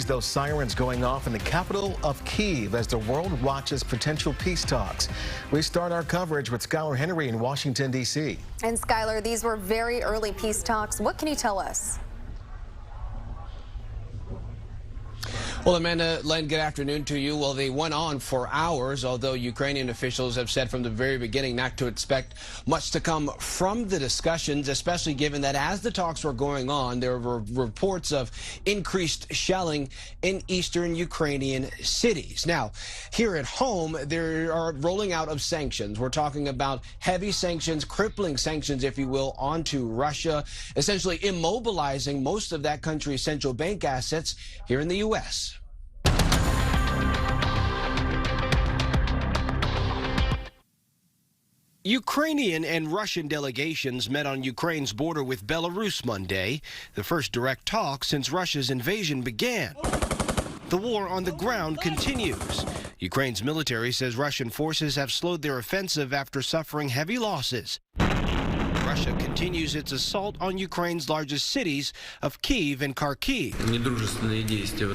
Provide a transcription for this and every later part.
Those sirens going off in the capital of Kyiv as the world watches potential peace talks. We start our coverage with Skylar Henry in Washington, D.C. And Skylar, these were very early peace talks. What can you tell us? Well, Amanda, Len, good afternoon to you. Well, they went on for hours, although Ukrainian officials have said from the very beginning not to expect much to come from the discussions, especially given that as the talks were going on, there were reports of increased shelling in eastern Ukrainian cities. Now, here at home, there are rolling out of sanctions. We're talking about heavy sanctions, crippling sanctions, if you will, onto Russia, essentially immobilizing most of that country's central bank assets here in the U.S. Ukrainian and Russian delegations met on Ukraine's border with Belarus Monday, the first direct talk since Russia's invasion began. The war on the ground continues. Ukraine's military says Russian forces have slowed their offensive after suffering heavy losses. Russia continues its assault on Ukraine's largest cities of Kyiv and Kharkiv.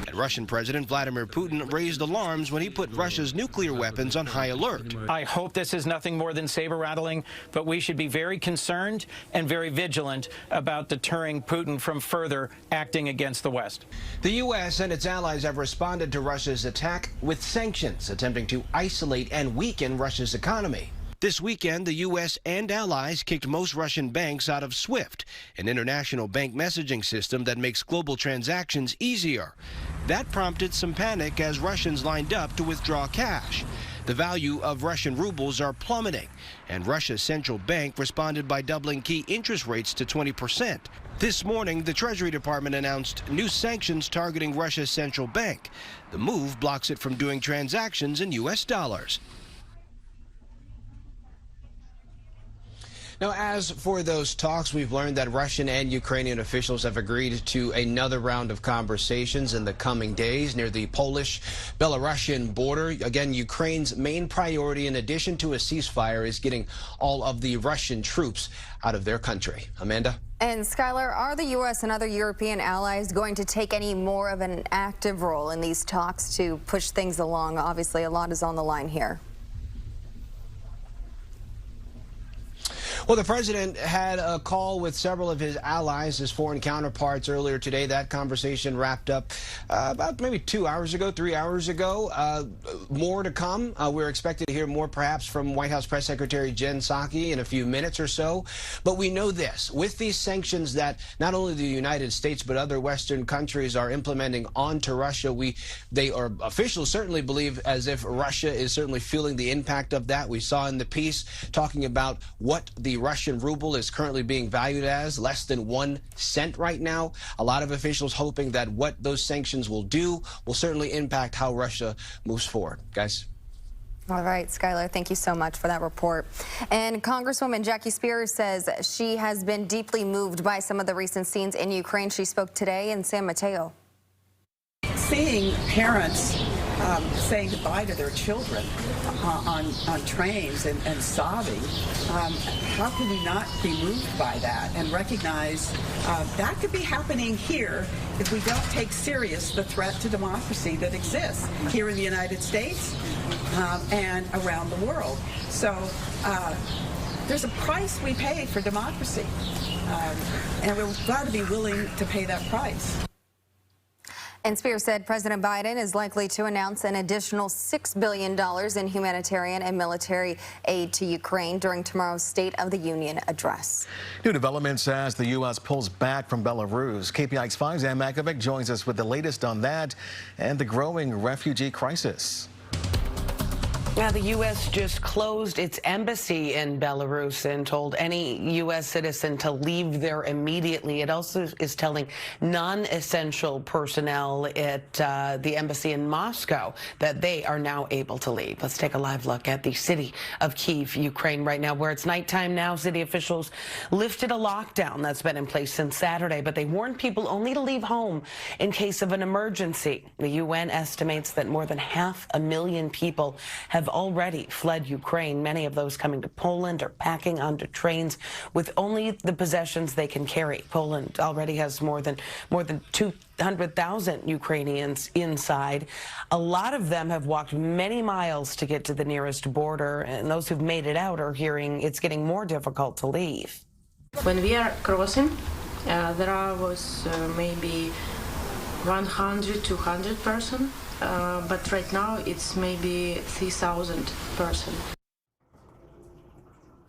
And Russian President Vladimir Putin raised alarms when he put Russia's nuclear weapons on high alert. I hope this is nothing more than saber-rattling, but we should be very concerned and very vigilant about deterring Putin from further acting against the West. The U.S. and its allies have responded to Russia's attack with sanctions, attempting to isolate and weaken Russia's economy. This weekend, the U.S. and allies kicked most Russian banks out of SWIFT, an international bank messaging system that makes global transactions easier. That prompted some panic as Russians lined up to withdraw cash. The value of Russian rubles are plummeting, and Russia's central bank responded by doubling key interest rates to 20%. This morning, the Treasury Department announced new sanctions targeting Russia's central bank. The move blocks it from doing transactions in U.S. dollars. Now, as for those talks, we've learned that Russian and Ukrainian officials have agreed to another round of conversations in the coming days near the Polish-Belarusian border. Again, Ukraine's main priority, in addition to a ceasefire, is getting all of the Russian troops out of their country. Amanda? And Skylar, are the U.S. and other European allies going to take any more of an active role in these talks to push things along? Obviously, a lot is on the line here. Well, the president had a call with several of his allies, his foreign counterparts, earlier today. That conversation wrapped up about maybe 2 hours ago, 3 hours ago. More to come. We're expected to hear more perhaps from White House Press Secretary Jen Psaki in a few minutes or so. But we know this. With these sanctions that not only the United States but other Western countries are implementing onto Russia, officials certainly believe as if Russia is certainly feeling the impact of that. We saw in the piece talking about what the Russian ruble is currently being valued as, less than 1 cent right now. A lot of officials hoping that what those sanctions will do will certainly impact how Russia moves forward. Guys? All right, Skylar, thank you so much for that report. And Congresswoman Jackie Spears says she has been deeply moved by some of the recent scenes in Ukraine. She spoke today in San Mateo. Seeing parents saying goodbye to their children on trains and sobbing, how can we not be moved by that and recognize that could be happening here if we don't take serious the threat to democracy that exists here in the United States and around the world. So there's a price we pay for democracy, and we've got to be willing to pay that price. And Spears said President Biden is likely to announce an additional $6 billion in humanitarian and military aid to Ukraine during tomorrow's State of the Union address. New developments as the U.S. pulls back from Belarus. KPIX 5's Ann Makovic joins us with the latest on that and the growing refugee crisis. Now, the U.S. just closed its embassy in Belarus and told any U.S. citizen to leave there immediately. It also is telling non-essential personnel at the embassy in Moscow that they are now able to leave. Let's take a live look at the city of Kyiv, Ukraine, right now, where it's nighttime now. City officials lifted a lockdown that's been in place since Saturday, but they warned people only to leave home in case of an emergency. The UN estimates that more than 500,000 people have already fled Ukraine. Many of those coming to Poland are packing onto trains with only the possessions they can carry. Poland already has more than 2,000 300,000 Ukrainians inside. A lot of them have walked many miles to get to the nearest border, and those who've made it out are hearing it's getting more difficult to leave. When we are crossing, there was maybe 100, 200 person, but right now it's maybe 3,000 person.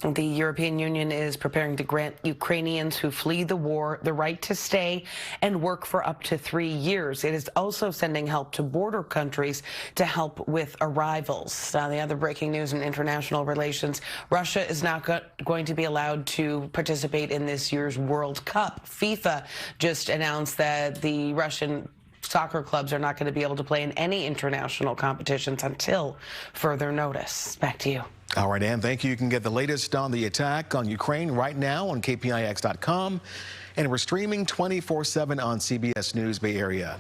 The European Union is preparing to grant Ukrainians who flee the war the right to stay and work for up to 3 years. It is also sending help to border countries to help with arrivals. The other breaking news in international relations, Russia is not going to be allowed to participate in this year's World Cup. FIFA just announced that the Russian soccer clubs are not going to be able to play in any international competitions until further notice. Back to you. All right, Ann, thank you. You can get the latest on the attack on Ukraine right now on KPIX.com, and we're streaming 24/7 on CBS News Bay Area.